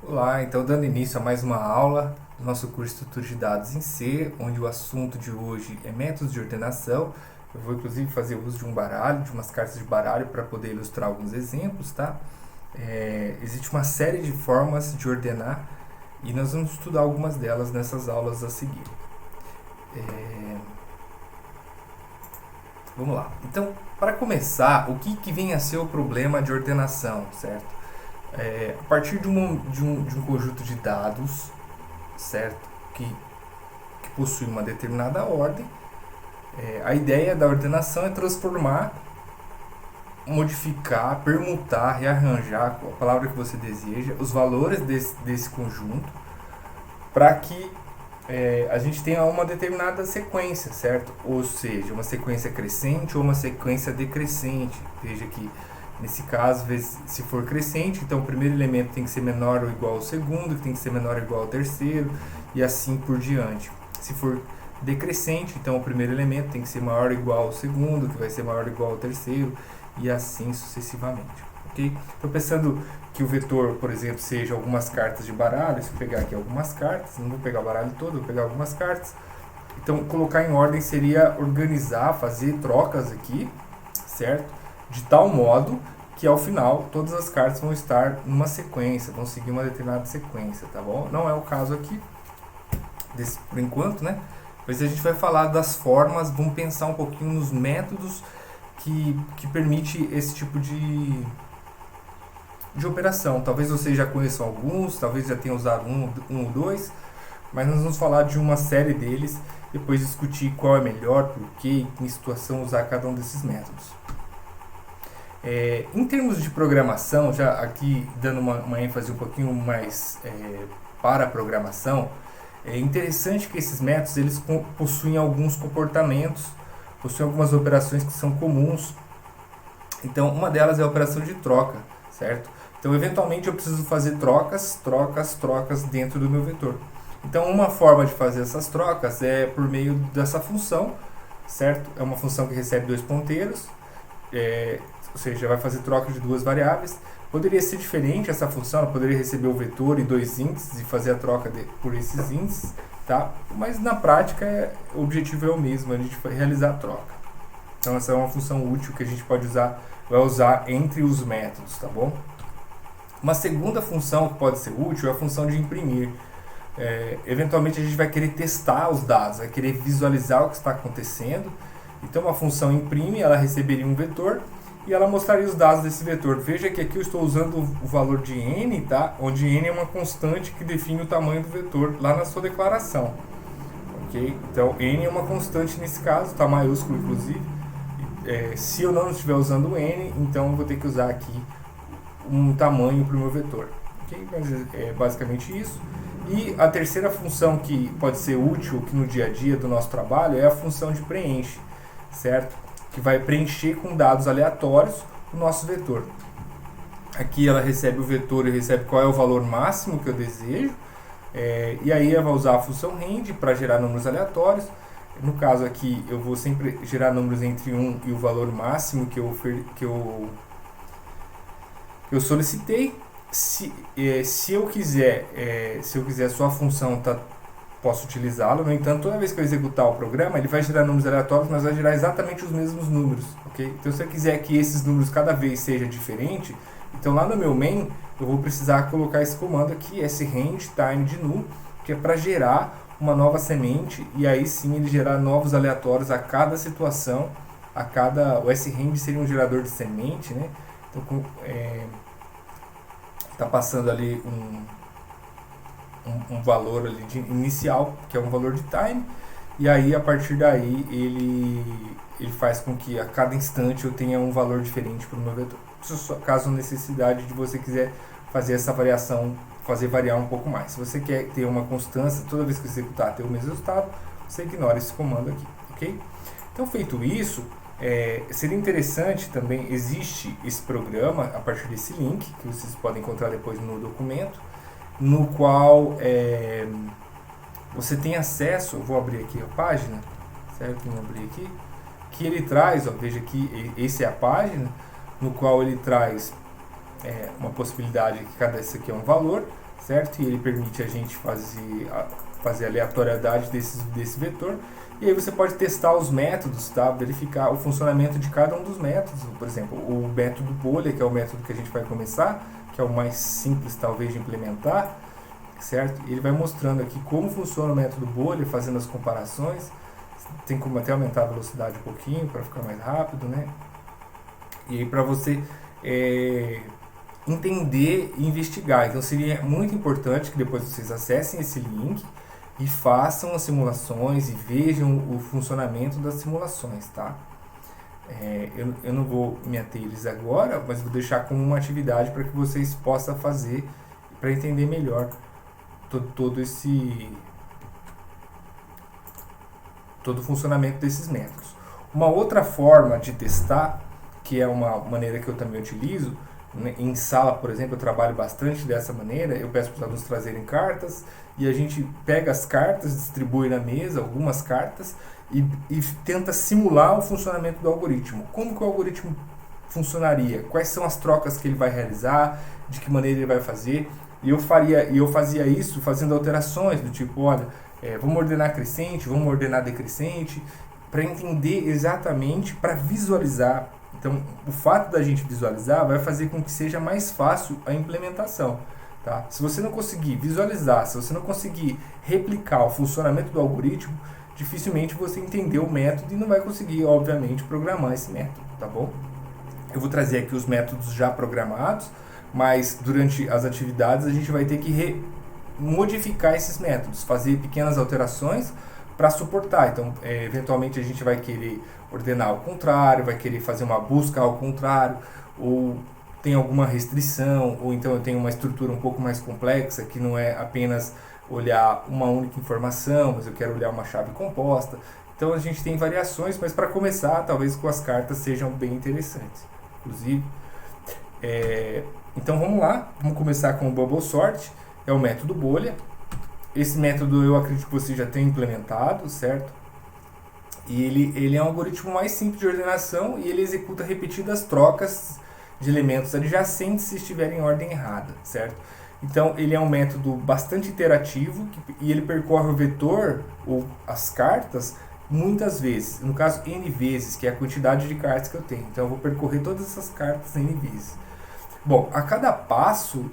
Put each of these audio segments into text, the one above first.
Olá, então dando início a mais uma aula do nosso curso Estrutura de Dados em C, onde o assunto de hoje é métodos de ordenação. Eu vou inclusive fazer uso de um baralho, de umas cartas de baralho para poder ilustrar alguns exemplos, tá? Existe uma série de formas de ordenar e nós vamos estudar algumas delas nessas aulas a seguir. Vamos lá. Então, para começar, o que vem a ser o problema de ordenação, certo? A partir de um conjunto de dados, certo? Que possui uma determinada ordem, a ideia da ordenação é transformar, modificar, permutar, rearranjar, a palavra que você deseja, os valores desse conjunto, para que a gente tenha uma determinada sequência, certo? Ou seja, uma sequência crescente ou uma sequência decrescente. Veja que nesse caso, se for crescente, então o primeiro elemento tem que ser menor ou igual ao segundo, que tem que ser menor ou igual ao terceiro, e assim por diante. Se for decrescente, então o primeiro elemento tem que ser maior ou igual ao segundo, que vai ser maior ou igual ao terceiro, e assim sucessivamente. Okay? Estou pensando que o vetor, por exemplo, seja algumas cartas de baralho. Se eu pegar aqui algumas cartas, não vou pegar o baralho todo, vou pegar algumas cartas. Então, colocar em ordem seria organizar, fazer trocas aqui, certo? De tal modo que ao final todas as cartas vão estar numa sequência, vão seguir uma determinada sequência, tá bom? Não é o caso aqui, por enquanto, né? Mas a gente vai falar das formas, vamos pensar um pouquinho nos métodos que permite esse tipo de operação. Talvez vocês já conheçam alguns, talvez já tenham usado um ou dois, mas nós vamos falar de uma série deles, depois discutir qual é melhor, por quê, em que situação usar cada um desses métodos. Em termos de programação, já aqui dando uma ênfase um pouquinho mais para a programação, é interessante que esses métodos eles possuem alguns comportamentos, possuem algumas operações que são comuns. Então, uma delas é a operação de troca, certo? Então, eventualmente, eu preciso fazer trocas dentro do meu vetor. Então, uma forma de fazer essas trocas é por meio dessa função, certo? É uma função que recebe dois ponteiros, ou seja, vai fazer troca de duas variáveis. Poderia ser diferente essa função, ela poderia receber o vetor e dois índices e fazer a troca por esses índices, tá? Mas na prática, o objetivo é o mesmo, a gente vai realizar a troca. Então, essa é uma função útil que a gente pode usar, vai usar entre os métodos, tá bom? Uma segunda função que pode ser útil é a função de imprimir. Eventualmente a gente vai querer testar os dados, vai querer visualizar o que está acontecendo. Então uma função imprime, ela receberia um vetor e ela mostraria os dados desse vetor. Veja que aqui eu estou usando o valor de n, tá? Onde n é uma constante que define o tamanho do vetor lá na sua declaração. Okay? Então n é uma constante nesse caso, está maiúsculo inclusive. Se eu não estiver usando n, então eu vou ter que usar aqui um tamanho para o meu vetor. Okay? Mas é basicamente isso. E a terceira função que pode ser útil aqui no dia a dia do nosso trabalho é a função de preenche, certo? Que vai preencher com dados aleatórios o nosso vetor. Aqui ela recebe o vetor e recebe qual é o valor máximo que eu desejo, e aí ela vai usar a função rend para gerar números aleatórios. No caso aqui eu vou sempre gerar números entre 1 e o valor máximo que eu solicitei. Se eu quiser a sua função, posso utilizá-la. No entanto, toda vez que eu executar o programa, ele vai gerar números aleatórios, mas vai gerar exatamente os mesmos números. Okay? Então, se eu quiser que esses números cada vez seja diferente, então lá no meu main, eu vou precisar colocar esse comando aqui, sRand time de null, que é para gerar uma nova semente, e aí sim ele gerar novos aleatórios a cada situação, o sRand seria um gerador de semente, né? Então, está passando ali um valor ali inicial, que é um valor de time, e aí a partir daí ele faz com que a cada instante eu tenha um valor diferente para o meu vetor. Isso caso necessidade de você quiser fazer essa variação, fazer variar um pouco mais. Se você quer ter uma constância, toda vez que executar ter o mesmo resultado, você ignora esse comando aqui, ok? Então, feito isso, seria interessante também, existe esse programa a partir desse link, que vocês podem encontrar depois no documento, no qual você tem acesso, eu vou abrir aqui a página, certo? Vou abrir aqui, que ele traz, veja aqui, essa é a página, no qual ele traz uma possibilidade que cada esse aqui é um valor, certo? E ele permite a gente fazer a aleatoriedade desse vetor. E aí você pode testar os métodos, tá? Verificar o funcionamento de cada um dos métodos. Por exemplo, o método bolha, que é o método que a gente vai começar, que é o mais simples talvez de implementar, certo? Ele vai mostrando aqui como funciona o método bolha, fazendo as comparações. Tem como até aumentar a velocidade um pouquinho para ficar mais rápido, né? E aí para você entender e investigar. Então seria muito importante que depois vocês acessem esse link e façam as simulações e vejam o funcionamento das simulações, tá? Eu não vou me ater eles agora, mas vou deixar como uma atividade para que vocês possam fazer para entender melhor todo o funcionamento desses métodos. Uma outra forma de testar, que é uma maneira que eu também utilizo, né, em sala, por exemplo, eu trabalho bastante dessa maneira, eu peço para os alunos trazerem cartas, e a gente pega as cartas, distribui na mesa, algumas cartas, e tenta simular o funcionamento do algoritmo. Como que o algoritmo funcionaria? Quais são as trocas que ele vai realizar? De que maneira ele vai fazer? E eu fazia isso fazendo alterações do tipo, olha, vamos ordenar crescente, vamos ordenar decrescente, para entender exatamente, para visualizar. Então, o fato da gente visualizar vai fazer com que seja mais fácil a implementação. Tá? Se você não conseguir visualizar, se você não conseguir replicar o funcionamento do algoritmo, dificilmente você entendeu o método e não vai conseguir, obviamente, programar esse método, tá bom? Eu vou trazer aqui os métodos já programados, mas durante as atividades a gente vai ter que modificar esses métodos, fazer pequenas alterações para suportar. Então, eventualmente a gente vai querer ordenar ao contrário, vai querer fazer uma busca ao contrário, ou tem alguma restrição, ou então eu tenho uma estrutura um pouco mais complexa, que não é apenas olhar uma única informação, mas eu quero olhar uma chave composta. Então a gente tem variações, mas para começar, talvez com as cartas sejam bem interessantes. Inclusive, então vamos lá, vamos começar com o Bubble Sort, é o método bolha. Esse método eu acredito que você já tenha implementado, certo? E ele é um algoritmo mais simples de ordenação e ele executa repetidas trocas de elementos adjacentes se estiverem em ordem errada, certo? Então ele é um método bastante interativo e ele percorre o vetor ou as cartas muitas vezes, no caso n vezes, que é a quantidade de cartas que eu tenho. Então eu vou percorrer todas essas cartas n vezes. Bom, a cada passo,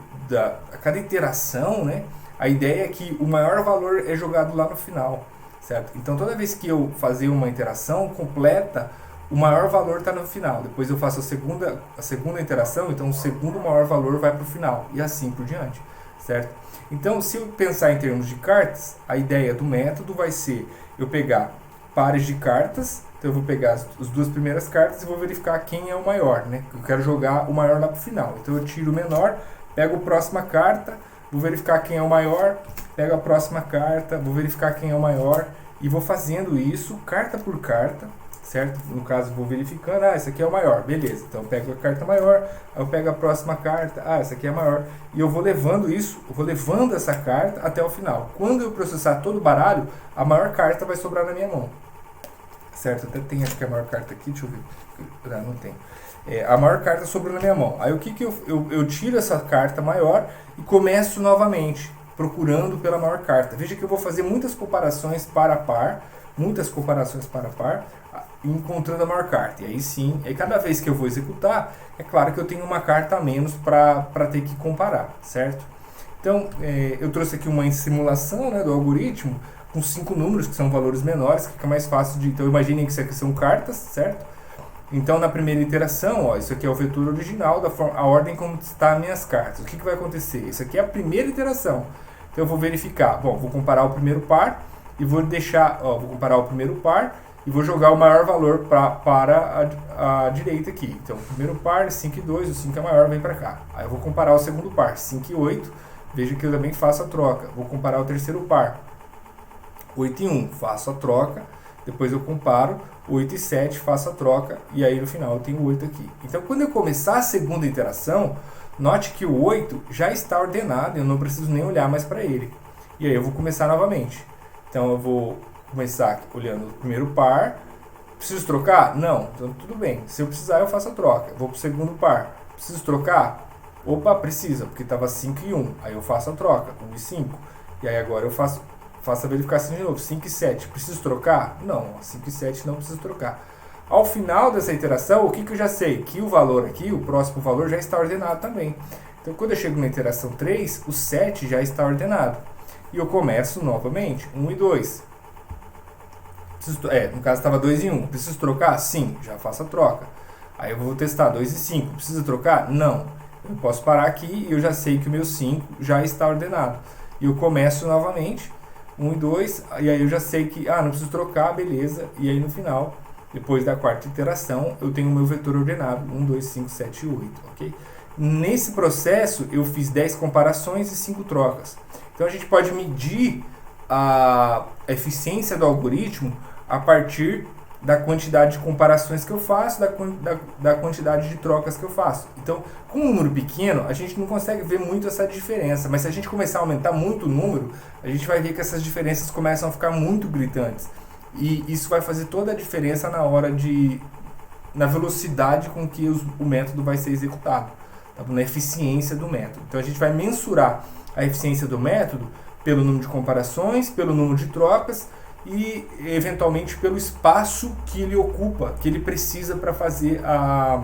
a cada iteração, né, a ideia é que o maior valor é jogado lá no final, certo? Então toda vez que eu fazer uma interação completa, o maior valor está no final. Depois eu faço a segunda interação, então o segundo maior valor vai para o final, e assim por diante, certo? Então, se eu pensar em termos de cartas, a ideia do método vai ser eu pegar pares de cartas, então eu vou pegar as duas primeiras cartas e vou verificar quem é o maior, né? Eu quero jogar o maior lá para o final. Então eu tiro o menor, pego a próxima carta, vou verificar quem é o maior, pego a próxima carta, vou verificar quem é o maior, e vou fazendo isso carta por carta, certo? No caso, vou verificando, esse aqui é o maior, beleza. Então eu pego a carta maior, eu pego a próxima carta, essa aqui é a maior. E eu vou levando isso, eu vou levando essa carta até o final. Quando eu processar todo o baralho, a maior carta vai sobrar na minha mão. Certo? Até tem, acho que a maior carta aqui, deixa eu ver. Não tem. A maior carta sobrou na minha mão. Aí o que eu tiro essa carta maior e começo novamente, procurando pela maior carta. Veja que eu vou fazer muitas comparações par a par, encontrando a maior carta. E aí sim, cada vez que eu vou executar, é claro que eu tenho uma carta a menos para ter que comparar, certo? Então, eu trouxe aqui uma simulação, né, do algoritmo, com 5 números, que são valores menores, que fica mais fácil de... Então, imaginem que isso aqui são cartas, certo? Então, na primeira iteração, isso aqui é o vetor original, a ordem como está as minhas cartas. O que vai acontecer? Isso aqui é a primeira iteração. Então, eu vou verificar. Bom, vou comparar o primeiro par e vou deixar... vou comparar o primeiro par e vou jogar o maior valor para a direita aqui. Então, o primeiro par, 5 e 2, o 5 é maior, vem para cá. Aí eu vou comparar o segundo par, 5 e 8, veja que eu também faço a troca. Vou comparar o terceiro par, 8 e 1, faço a troca, depois eu comparo, 8 e 7, faço a troca, e aí no final eu tenho 8 aqui. Então, quando eu começar a segunda interação, note que o 8 já está ordenado, eu não preciso nem olhar mais para ele. E aí eu vou começar novamente. Então, eu vou começar olhando o primeiro par. Preciso trocar? Não, então tudo bem. Se eu precisar, eu faço a troca. Vou para o segundo par. Preciso trocar? Opa, precisa, porque estava 5 e 1. Aí eu faço a troca, 1 e 5. E aí agora eu faço a verificação de novo, 5 e 7. Preciso trocar? Não, 5 e 7 não preciso trocar. Ao final dessa iteração, o que eu já sei? Que o valor aqui, o próximo valor, já está ordenado também. Então, quando eu chego na iteração 3, o 7 já está ordenado. E eu começo novamente, 1 e 2. No caso estava 2 e 1. Preciso trocar? Sim, já faço a troca. Aí eu vou testar 2 e 5. Precisa trocar? Não. Eu posso parar aqui e eu já sei que o meu 5 já está ordenado. E eu começo novamente, 1 e 2, e aí eu já sei que, não preciso trocar, beleza. E aí no final, depois da quarta iteração, eu tenho o meu vetor ordenado, 1, 2, 5, 7 e 8, ok? Nesse processo, eu fiz 10 comparações e 5 trocas. Então a gente pode medir a eficiência do algoritmo a partir da quantidade de comparações que eu faço, da quantidade de trocas que eu faço. Então, com um número pequeno, a gente não consegue ver muito essa diferença, mas se a gente começar a aumentar muito o número, a gente vai ver que essas diferenças começam a ficar muito gritantes. E isso vai fazer toda a diferença na velocidade com que o método vai ser executado, tá? Na eficiência do método. Então, a gente vai mensurar a eficiência do método pelo número de comparações, pelo número de trocas, e eventualmente pelo espaço que ele ocupa, que ele precisa para fazer a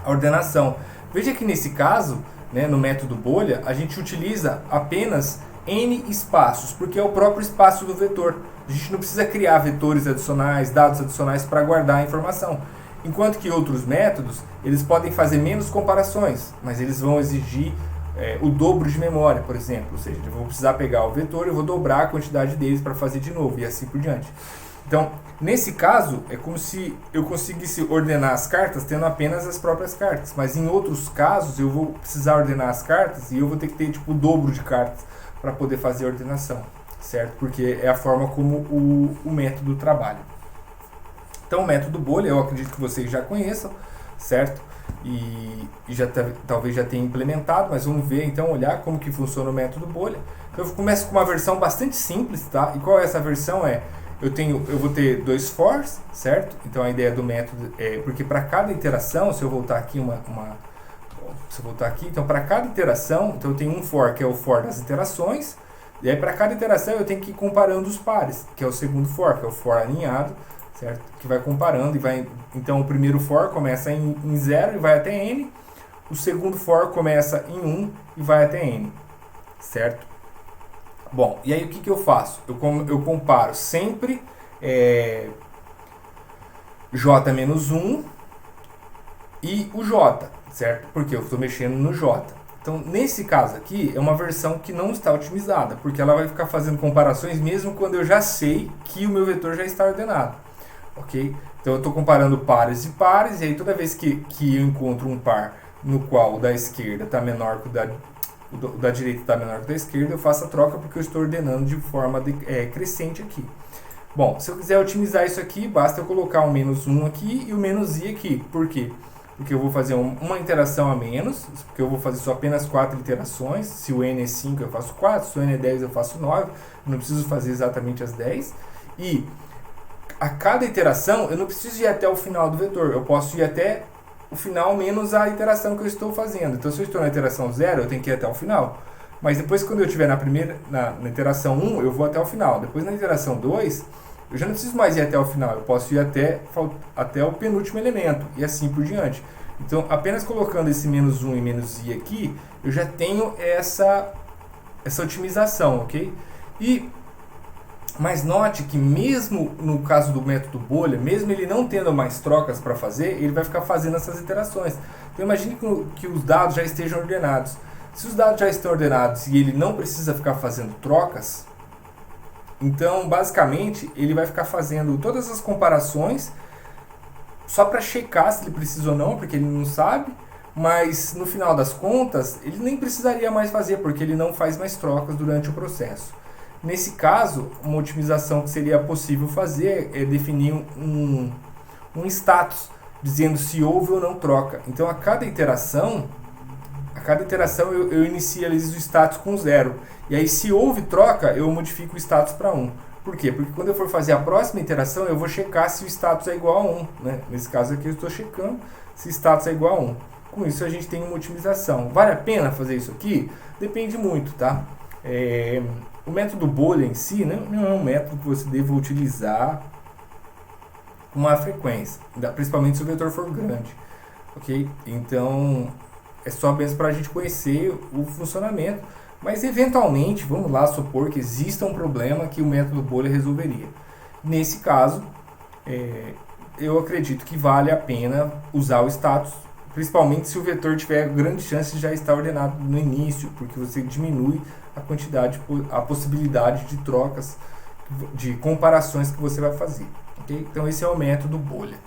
ordenação. Veja que nesse caso, né, no método bolha, a gente utiliza apenas n espaços, porque é o próprio espaço do vetor. A gente não precisa criar vetores adicionais, dados adicionais para guardar a informação. Enquanto que outros métodos, eles podem fazer menos comparações, mas eles vão exigir o dobro de memória, por exemplo. Ou seja, eu vou precisar pegar o vetor e vou dobrar a quantidade deles para fazer de novo, e assim por diante. Então, nesse caso, é como se eu conseguisse ordenar as cartas tendo apenas as próprias cartas. Mas em outros casos, eu vou precisar ordenar as cartas e eu vou ter que ter tipo o dobro de cartas para poder fazer a ordenação, certo? Porque é a forma como o método trabalha. Então, o método bolha, eu acredito que vocês já conheçam, certo? E talvez já tenha implementado, mas vamos ver então, olhar como que funciona o método bolha. Então, eu começo com uma versão bastante simples, tá? E qual é essa versão? Eu vou ter 2 fors, certo? Então a ideia do método é, porque para cada iteração, se eu voltar aqui então para cada iteração, então eu tenho um for que é o for das iterações, e aí para cada iteração eu tenho que ir comparando os pares, que é o segundo for, que é o for alinhado, certo? Que vai comparando e vai, então o primeiro for começa em 0 e vai até n, o segundo for começa em 1 e vai até n, certo? Bom, e aí o que eu faço? Eu comparo sempre j-1 e o j, certo? Porque eu estou mexendo no j. Então, nesse caso aqui, é uma versão que não está otimizada, porque ela vai ficar fazendo comparações mesmo quando eu já sei que o meu vetor já está ordenado, ok? Então, eu estou comparando pares e pares, e aí toda vez que eu encontro um par no qual o da esquerda está menor que o da direita está menor que o da esquerda, eu faço a troca porque eu estou ordenando de forma crescente aqui. Bom, se eu quiser otimizar isso aqui, basta eu colocar um -1 aqui e o -i aqui. Por quê? Porque eu vou fazer uma interação a menos, porque eu vou fazer só apenas 4 iterações. Se o n é 5, eu faço 4, se o n é 10, eu faço 9. Eu não preciso fazer exatamente as 10. E a cada iteração, eu não preciso ir até o final do vetor, eu posso ir até o final menos a iteração que eu estou fazendo. Então, se eu estou na iteração 0, eu tenho que ir até o final. Mas depois, quando eu estiver na iteração 1, eu vou até o final. Depois, na iteração 2, eu já não preciso mais ir até o final. Eu posso ir até o penúltimo elemento, e assim por diante. Então, apenas colocando esse -1 e -i aqui, eu já tenho essa otimização, ok? Mas note que mesmo no caso do método bolha, mesmo ele não tendo mais trocas para fazer, ele vai ficar fazendo essas iterações. Então imagine que os dados já estejam ordenados. Se os dados já estão ordenados e ele não precisa ficar fazendo trocas, então basicamente ele vai ficar fazendo todas as comparações só para checar se ele precisa ou não, porque ele não sabe, mas no final das contas ele nem precisaria mais fazer, porque ele não faz mais trocas durante o processo. Nesse caso, uma otimização que seria possível fazer é definir um status, dizendo se houve ou não troca. Então, a cada iteração eu inicializo o status com 0. E aí, se houve troca, eu modifico o status para 1. Por quê? Porque quando eu for fazer a próxima iteração, eu vou checar se o status é igual a 1. Né? Nesse caso aqui, eu estou checando se o status é igual a 1. Com isso a gente tem uma otimização. Vale a pena fazer isso aqui? Depende muito, tá? O método bolha em si não é um método que você deva utilizar com uma frequência, principalmente se o vetor for grande, ok? Então é só mesmo para a gente conhecer o funcionamento, mas eventualmente, vamos lá supor que exista um problema que o método bolha resolveria. Nesse caso, eu acredito que vale a pena usar o status, principalmente se o vetor tiver grande chance de já estar ordenado no início, porque você diminui a quantidade, a possibilidade de trocas, de comparações que você vai fazer. Okay? Então esse é o método bolha.